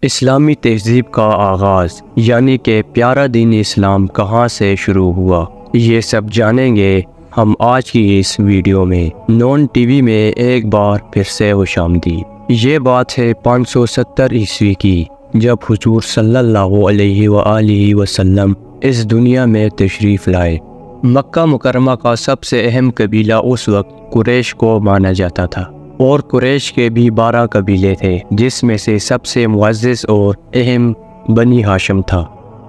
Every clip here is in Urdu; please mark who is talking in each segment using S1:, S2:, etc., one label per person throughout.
S1: اسلامی تہذیب کا آغاز یعنی کہ پیارا دین اسلام کہاں سے شروع ہوا، یہ سب جانیں گے ہم آج کی اس ویڈیو میں۔ نون ٹی وی میں ایک بار پھر سے خوش آمدید۔ یہ بات ہے 570 عیسوی کی، جب حضور صلی اللہ علیہ وآلہ وسلم اس دنیا میں تشریف لائے۔ مکہ مکرمہ کا سب سے اہم قبیلہ اس وقت قریش کو مانا جاتا تھا، اور قریش کے بھی 12 قبیلے تھے، جس میں سے سب سے معزز اور اہم بنی ہاشم تھا۔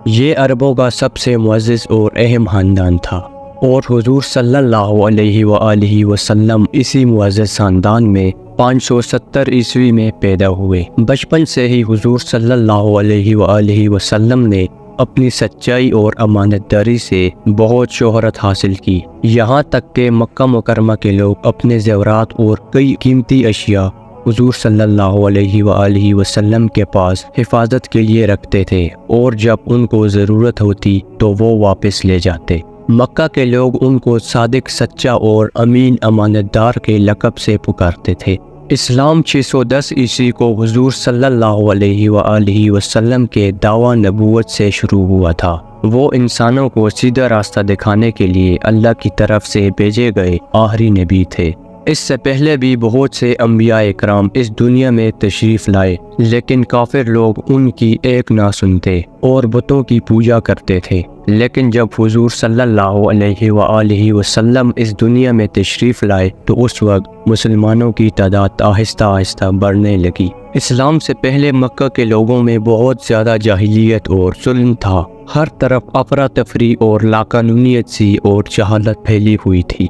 S1: یہ عربوں کا سب سے معزز اور اہم خاندان تھا، اور حضور صلی اللہ علیہ وآلہ وسلم اسی معزز خاندان میں 570 عیسوی میں پیدا ہوئے۔ بچپن سے ہی حضور صلی اللہ علیہ وآلہ وسلم نے اپنی سچائی اور امانت داری سے بہت شہرت حاصل کی، یہاں تک کہ مکہ مکرمہ کے لوگ اپنے زیورات اور کئی قیمتی اشیاء حضور صلی اللہ علیہ وآلہ وسلم کے پاس حفاظت کے لیے رکھتے تھے، اور جب ان کو ضرورت ہوتی تو وہ واپس لے جاتے۔ مکہ کے لوگ ان کو صادق، سچا اور امین امانت دار کے لقب سے پکارتے تھے۔ اسلام 610 عیسوی کو حضور صلی اللہ علیہ وآلہ وسلم کے دعویٰ نبوت سے شروع ہوا تھا۔ وہ انسانوں کو سیدھا راستہ دکھانے کے لیے اللہ کی طرف سے بھیجے گئے آخری نبی تھے۔ اس سے پہلے بھی بہت سے انبیاء اکرام اس دنیا میں تشریف لائے، لیکن کافر لوگ ان کی ایک نہ سنتے اور بتوں کی پوجا کرتے تھے۔ لیکن جب حضور صلی اللہ علیہ وآلہ وسلم اس دنیا میں تشریف لائے تو اس وقت مسلمانوں کی تعداد آہستہ آہستہ بڑھنے لگی۔ اسلام سے پہلے مکہ کے لوگوں میں بہت زیادہ جاہلیت اور ظلم تھا، ہر طرف افراتفری اور لاقانونیت سی اور جہالت پھیلی ہوئی تھی،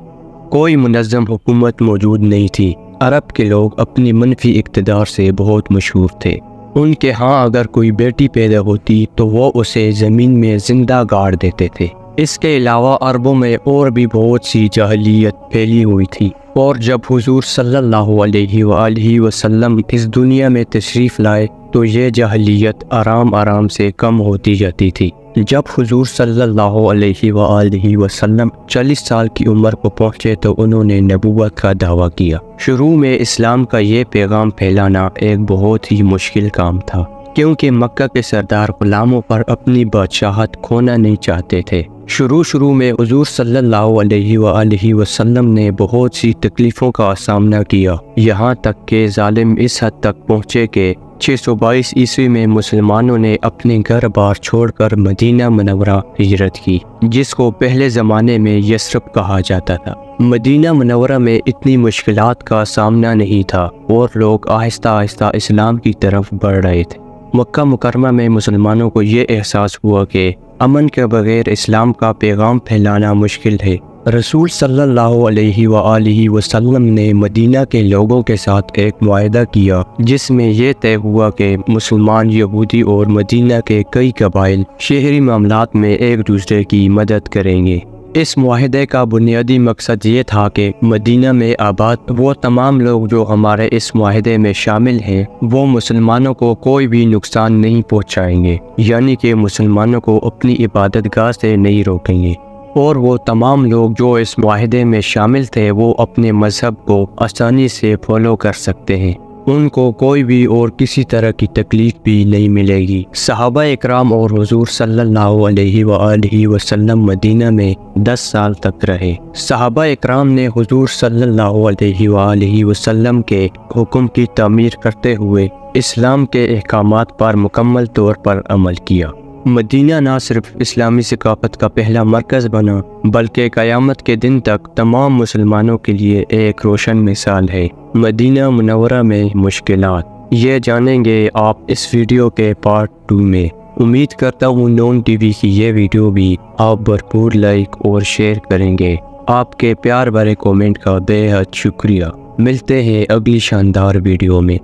S1: کوئی منظم حکومت موجود نہیں تھی۔ عرب کے لوگ اپنی منفی اقتدار سے بہت مشہور تھے۔ ان کے ہاں اگر کوئی بیٹی پیدا ہوتی تو وہ اسے زمین میں زندہ گاڑ دیتے تھے۔ اس کے علاوہ عربوں میں اور بھی بہت سی جاہلیت پھیلی ہوئی تھی، اور جب حضور صلی اللہ علیہ وآلہ وسلم اس دنیا میں تشریف لائے تو یہ جاہلیت آرام آرام سے کم ہوتی جاتی تھی۔ جب حضور صلی اللہ علیہ وآلہ وسلم 40 سال کی عمر کو پہنچے تو انہوں نے نبوت کا دعویٰ کیا۔ شروع میں اسلام کا یہ پیغام پھیلانا ایک بہت ہی مشکل کام تھا، کیونکہ مکہ کے سردار غلاموں پر اپنی بادشاہت کھونا نہیں چاہتے تھے۔ شروع میں حضور صلی اللہ علیہ وآلہ وسلم نے بہت سی تکلیفوں کا سامنا کیا، یہاں تک کہ ظالم اس حد تک پہنچے کہ 622 عیسوی میں مسلمانوں نے اپنے گھر بار چھوڑ کر مدینہ منورہ ہجرت کی، جس کو پہلے زمانے میں یثرب کہا جاتا تھا۔ مدینہ منورہ میں اتنی مشکلات کا سامنا نہیں تھا، اور لوگ آہستہ آہستہ اسلام کی طرف بڑھ رہے تھے۔ مکہ مکرمہ میں مسلمانوں کو یہ احساس ہوا کہ امن کے بغیر اسلام کا پیغام پھیلانا مشکل ہے۔ رسول صلی اللہ علیہ وآلہ وسلم نے مدینہ کے لوگوں کے ساتھ ایک معاہدہ کیا، جس میں یہ طے ہوا کہ مسلمان، یہودی اور مدینہ کے کئی قبائل شہری معاملات میں ایک دوسرے کی مدد کریں گے۔ اس معاہدے کا بنیادی مقصد یہ تھا کہ مدینہ میں آباد وہ تمام لوگ جو ہمارے اس معاہدے میں شامل ہیں، وہ مسلمانوں کو کوئی بھی نقصان نہیں پہنچائیں گے، یعنی کہ مسلمانوں کو اپنی عبادت گاہ سے نہیں روکیں گے، اور وہ تمام لوگ جو اس معاہدے میں شامل تھے وہ اپنے مذہب کو آسانی سے فالو کر سکتے ہیں، ان کو کوئی بھی اور کسی طرح کی تکلیف بھی نہیں ملے گی۔ صحابہ اکرام اور حضور صلی اللہ علیہ وآلہ وسلم مدینہ میں 10 سال تک رہے۔ صحابہ اکرام نے حضور صلی اللہ علیہ وآلہ وسلم کے حکم کی تعمیر کرتے ہوئے اسلام کے احکامات پر مکمل طور پر عمل کیا۔ مدینہ نہ صرف اسلامی ثقافت کا پہلا مرکز بنا، بلکہ قیامت کے دن تک تمام مسلمانوں کے لیے ایک روشن مثال ہے۔ مدینہ منورہ میں مشکلات، یہ جانیں گے آپ اس ویڈیو کے پارٹ 2 میں۔ امید کرتا ہوں نون ٹی وی کی یہ ویڈیو بھی آپ بھرپور لائک اور شیئر کریں گے۔ آپ کے پیار بھرے کومنٹ کا بے حد شکریہ۔ ملتے ہیں اگلی شاندار ویڈیو میں۔